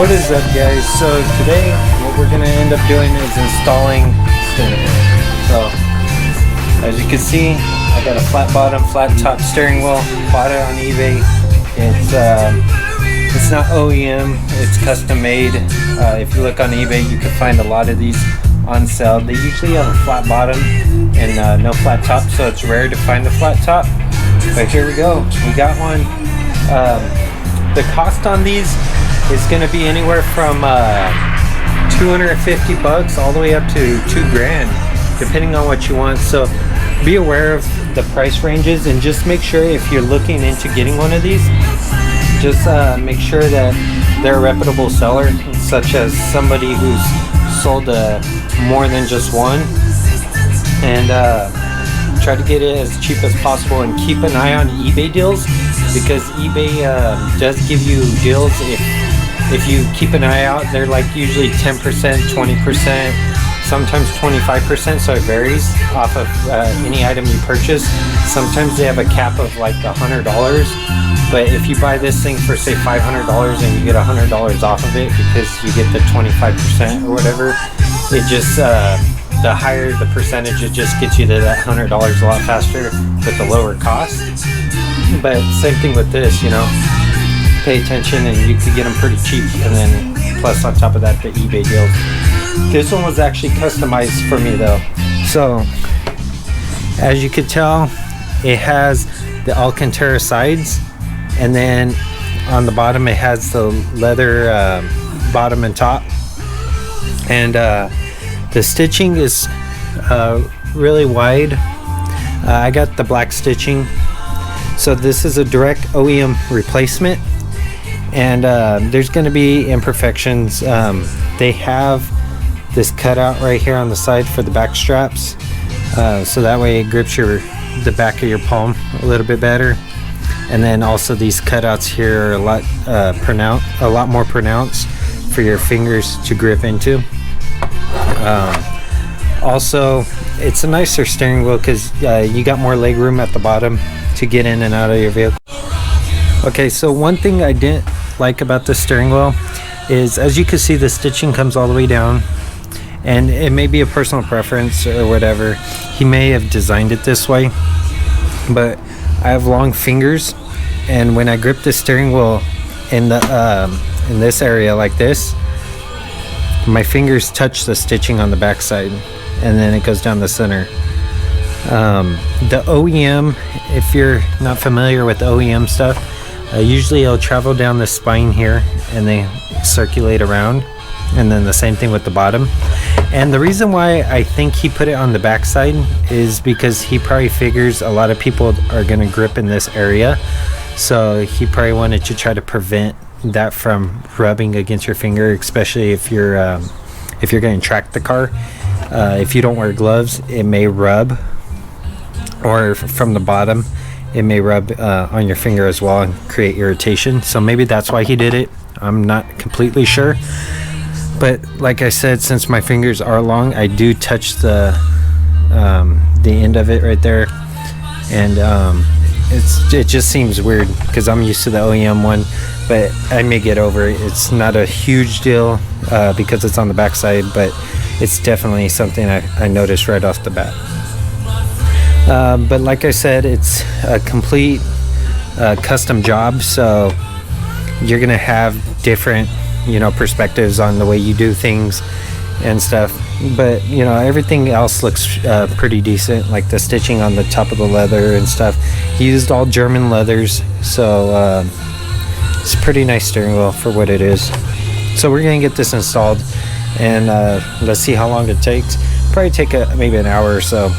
What is up, guys? So today what we're gonna end up doing is installing steering wheel. So as you can see, I got a flat bottom, flat top steering wheel. Bought it on eBay. It's not OEM, it's custom made. If you look on eBay, you can find a lot of these on sale. They usually have a flat bottom and no flat top, so it's rare to find a flat top. But here we go, we got one. The cost on these is going to be anywhere from 250 bucks all the way up to $2,000, depending on what you want. So be aware of the price ranges, and just make sure if you're looking into getting one of these, just make sure that they're a reputable seller, such as somebody who's sold more than just one, and try to get it as cheap as possible, and keep an eye on eBay deals, because eBay does give you deals. If you keep an eye out, they're like usually 10%, 20%, sometimes 25%, so it varies off of any item you purchase. Sometimes they have a cap of like $100, but if you buy this thing for say $500 and you get $100 off of it because you get the 25% or whatever, it just the higher the percentage, it just gets you to that $100 a lot faster with the lower cost. But same thing with this, you know, pay attention and you could get them pretty cheap, and then plus on top of that, the eBay deals. This one was actually customized for me though. So as you could tell, it has the Alcantara sides, and then on the bottom it has the leather bottom and top, and the stitching is really wide. I got the black stitching, so this is a direct OEM replacement, and there's going to be imperfections. They have this cutout right here on the side for the back straps, so that way it grips the back of your palm a little bit better. And then also these cutouts here are a lot more pronounced for your fingers to grip into. Also, it's a nicer steering wheel because you got more leg room at the bottom to get in and out of your vehicle. Okay, so one thing I didn't like about the steering wheel is, as you can see, the stitching comes all the way down, and it may be a personal preference or whatever. He may have designed it this way, but I have long fingers, and when I grip the steering wheel in this area like this, my fingers touch the stitching on the back side, and then it goes down the center. The OEM, if you're not familiar with OEM stuff, usually it'll travel down the spine here and they circulate around, and then the same thing with the bottom. And the reason why I think he put it on the back side is because he probably figures a lot of people are going to grip in this area, so he probably wanted to try to prevent that from rubbing against your finger, especially if you're going to track the car. If you don't wear gloves, it may rub, or from the bottom it may rub on your finger as well and create irritation. So maybe that's why he did it. I'm not completely sure, but like I said, since my fingers are long, I do touch the end of it right there, and it just seems weird because I'm used to the OEM one, but I may get over it. It's not a huge deal because it's on the back side, but it's definitely something I noticed right off the bat. But like I said, it's a complete custom job, so you're gonna have different, perspectives on the way you do things and stuff. But everything else looks pretty decent, like the stitching on the top of the leather and stuff. He used all German leathers, so it's a pretty nice steering wheel for what it is. So we're gonna get this installed, and let's see how long it takes. Probably take maybe an hour or so.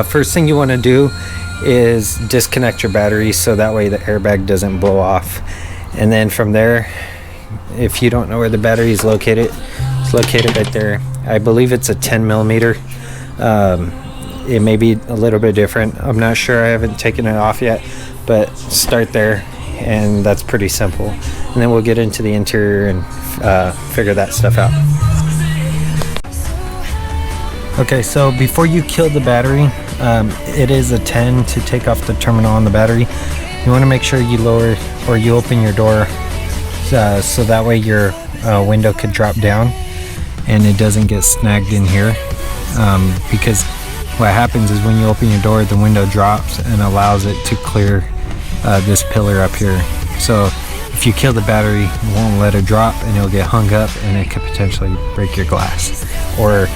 First thing you want to do is disconnect your battery, so that way the airbag doesn't blow off. And then from there, if you don't know where the battery is located, it's located right there. I believe it's a 10 millimeter. It may be a little bit different. I'm not sure. I haven't taken it off yet, but start there, and that's pretty simple. And then we'll get into the interior and figure that stuff out. Okay, so before you kill the battery, it is a 10 to take off the terminal on the battery. You want to make sure you lower, or you open your door so that way your window could drop down and it doesn't get snagged in here, because what happens is when you open your door, the window drops and allows it to clear this pillar up here. So if you kill the battery, you won't let it drop and it'll get hung up and it could potentially break your glass or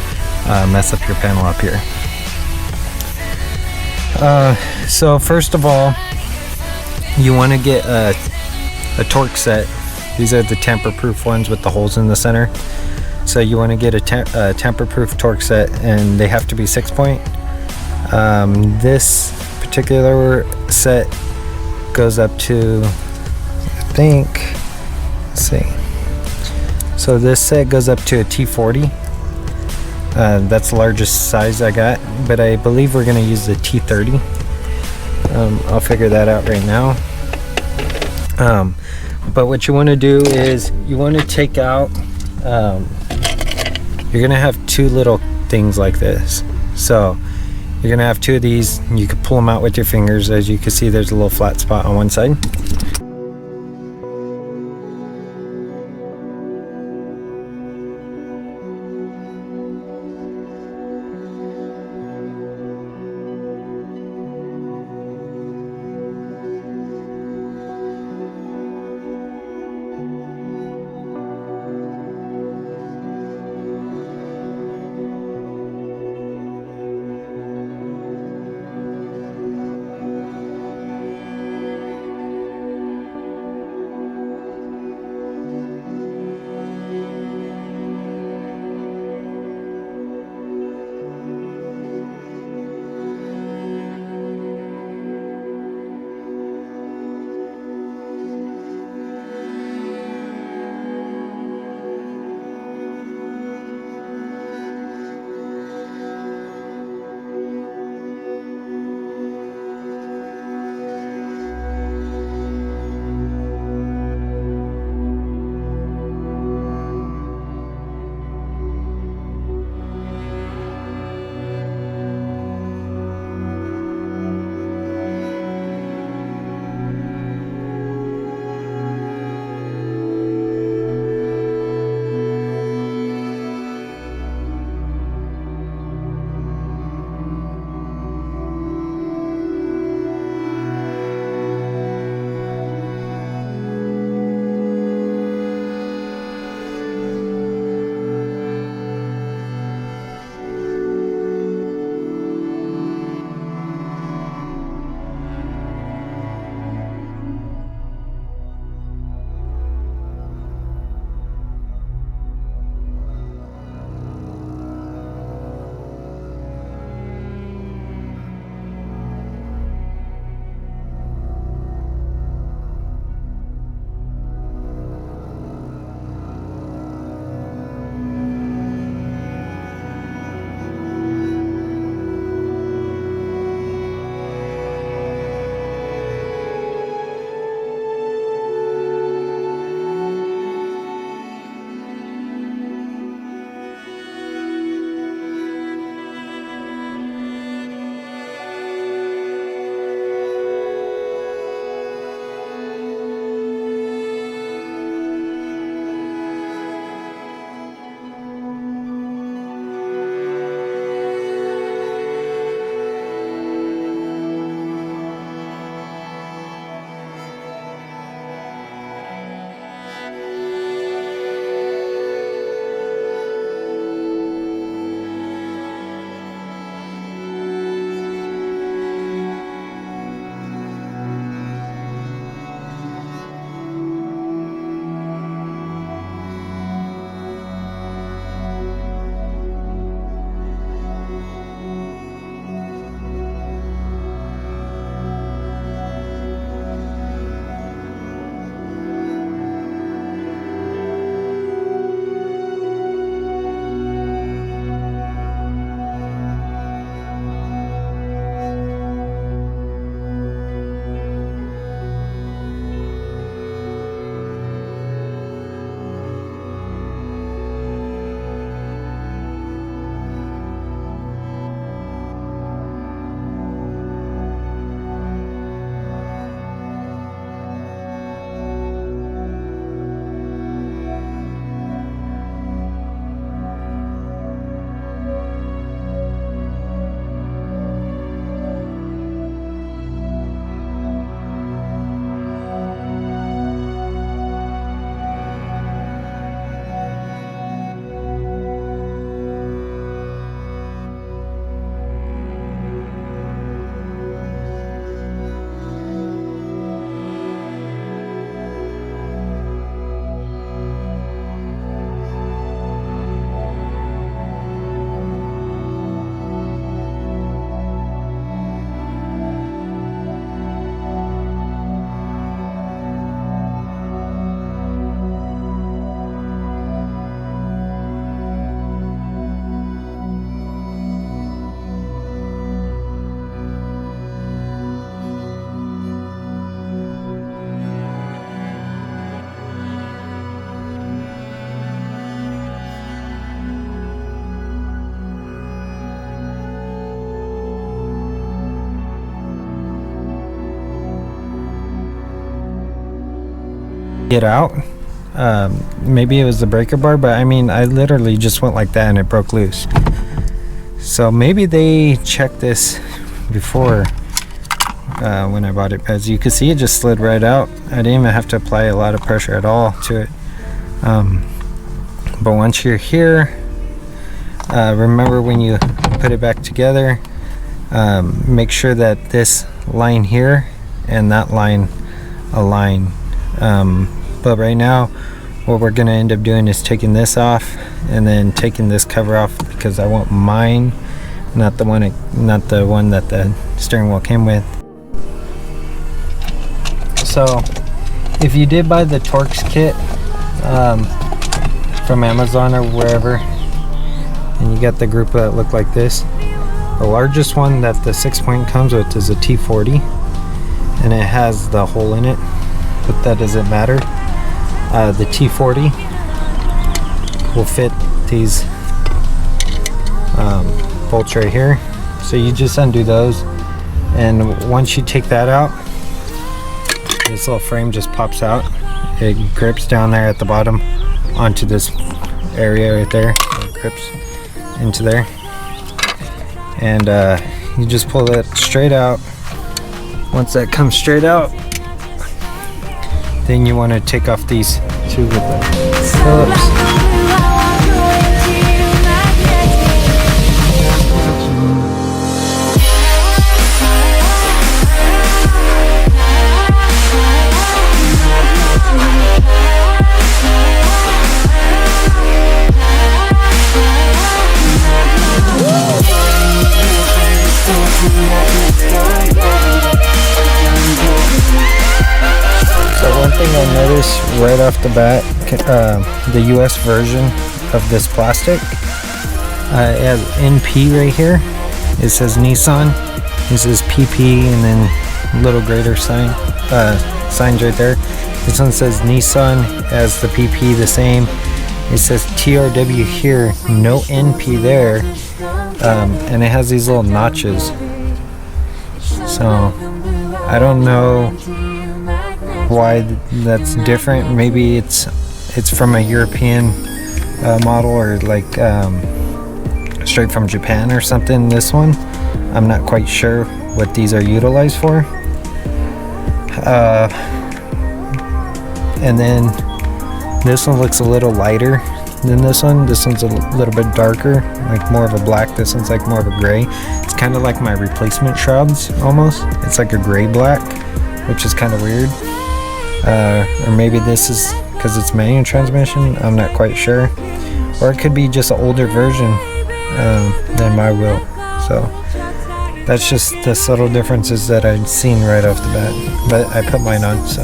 mess up your panel up here. So first of all, you want to get a Torx set. These are the tamper-proof ones with the holes in the center. So you want to get a tamper-proof Torx set, and they have to be 6-point. This particular set goes up to, I think, let's see. So this set goes up to a T40. That's the largest size I got, but I believe we're going to use the T30. I'll figure that out right now. But what you want to do is you want to take out, you're going to have two little things like this. So you're going to have two of these, and you can pull them out with your fingers. As you can see, there's a little flat spot on one side. get out. Maybe it was the breaker bar, but I mean, I literally just went like that and it broke loose. So maybe they checked this before when I bought it. As you can see, it just slid right out. I didn't even have to apply a lot of pressure at all to it. But once you're here, remember when you put it back together, make sure that this line here and that line align. But right now what we're gonna end up doing is taking this off and then taking this cover off, because I want mine, not the one that the steering wheel came with. So if you did buy the Torx kit from Amazon or wherever, and you got the group that look like this, the largest one that the 6-point comes with is a T40, and it has the hole in it, but that doesn't matter. The T40 will fit these bolts right here, so you just undo those, and once you take that out, this little frame just pops out. It grips down there at the bottom onto this area right there. It grips into there, and you just pull it straight out. Once that comes straight out, then you want to take off these two with the Phillips. One thing I noticed right off the bat, the US version of this plastic, it has NP right here. It says Nissan, it says PP, and then little greater signs right there. This one says Nissan, as the PP the same. It says TRW here, no NP there, and it has these little notches. So I don't know why that's different. Maybe it's from a European model, or like straight from Japan or something. This one, I'm not quite sure what these are utilized for. And then this one looks a little lighter than this one. This one's a little bit darker, like more of a black. This one's like more of a gray. It's kind of like my replacement shrouds almost. It's like a gray black, which is kind of weird. Or maybe this is because it's manual transmission, I'm not quite sure. Or it could be just an older version than my wheel. So that's just the subtle differences that I'd seen right off the bat. But I put mine on, so.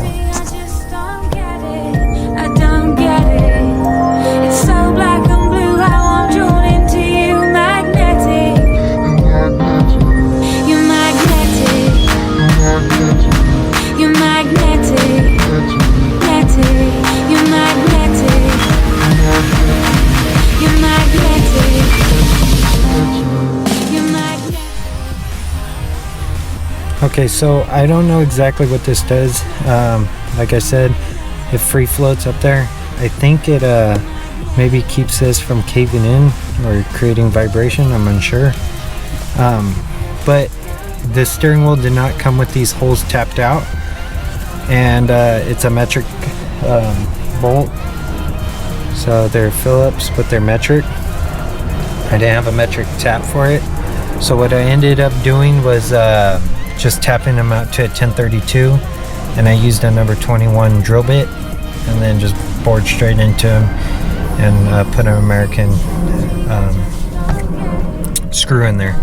Okay, so I don't know exactly what this does. Like I said, it free floats up there. I think it maybe keeps this from caving in or creating vibration. I'm unsure. But the steering wheel did not come with these holes tapped out, and it's a metric bolt. So they're Phillips, but they're metric. I didn't have a metric tap for it. So what I ended up doing was just tapping them out to a 1032, and I used a number 21 drill bit, and then just bored straight into them and put an American screw in there,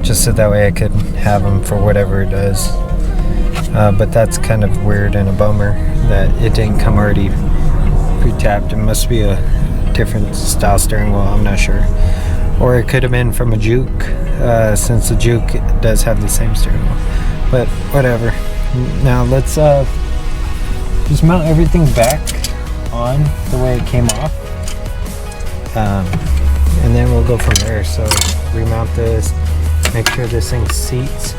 just so that way I could have them for whatever it does. But that's kind of weird and a bummer that it didn't come already pre-tapped. It must be a different style steering wheel, I'm not sure. Or it could have been from a juke, since the juke does have the same steering wheel. But whatever. Now let's just mount everything back on the way it came off, and then we'll go from there. So remount this, make sure this thing seats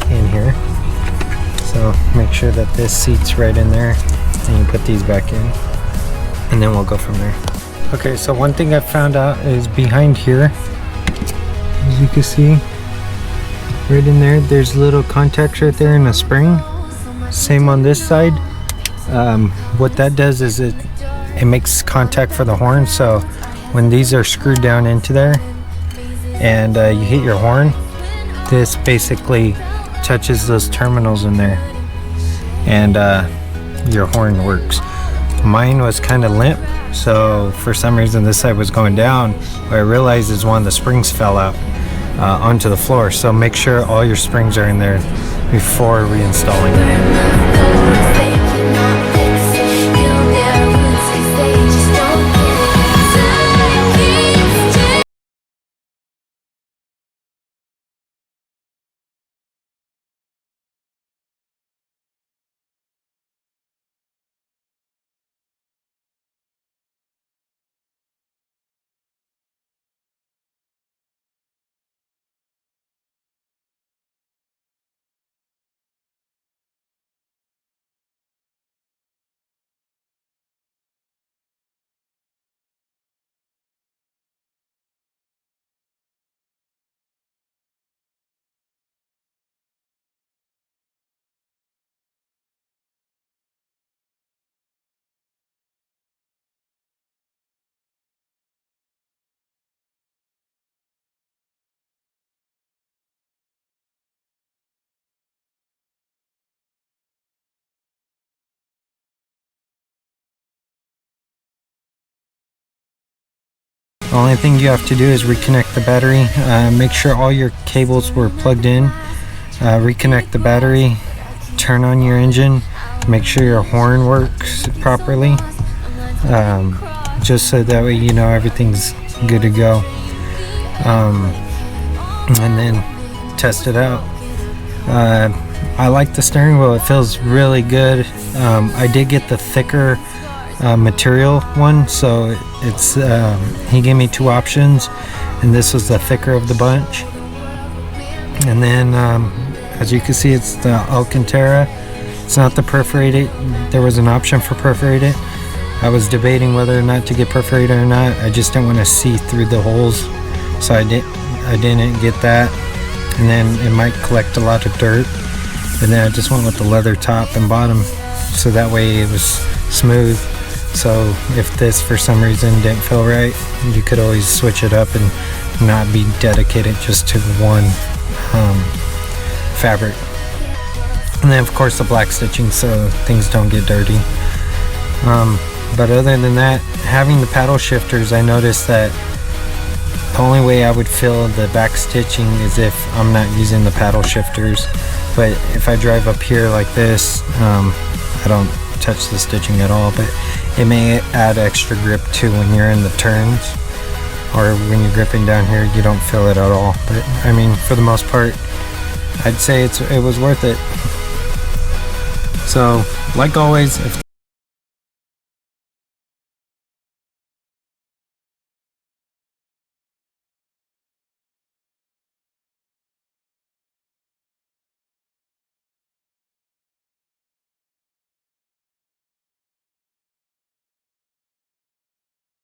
in here. So make sure that this seats right in there. and you put these back in, and then we'll go from there. Okay, so one thing I found out is behind here, as you can see right in there, there's little contacts right there in a spring. Same on this side. What that does is it makes contact for the horn, so when these are screwed down into there and you hit your horn, this basically touches those terminals in there, and your horn works. Mine was kind of limp, so for some reason this side was going down. What I realized is one of the springs fell out onto the floor, so make sure all your springs are in there before reinstalling it. The only thing you have to do is reconnect the battery. Make sure all your cables were plugged in. Reconnect the battery. Turn on your engine. Make sure your horn works properly. Just so that way you know everything's good to go. And then test it out. I like the steering wheel. It feels really good. I did get the thicker material one, so it's he gave me two options, and this was the thicker of the bunch. And then as you can see, it's the Alcantara. It's not the perforated. There was an option for perforated. I was debating whether or not to get perforated or not. I just didn't want to see through the holes, so I didn't get that. And then it might collect a lot of dirt, and then I just went with the leather top and bottom, so that way it was smooth. So if this for some reason didn't feel right, you could always switch it up and not be dedicated just to one fabric. And then of course the black stitching so things don't get dirty. But other than that, having the paddle shifters, I noticed that the only way I would feel the back stitching is if I'm not using the paddle shifters. But if I drive up here like this, I don't touch the stitching at all, but it may add extra grip too when you're in the turns, or when you're gripping down here, you don't feel it at all. But I mean, for the most part, I'd say it was worth it. So like always, if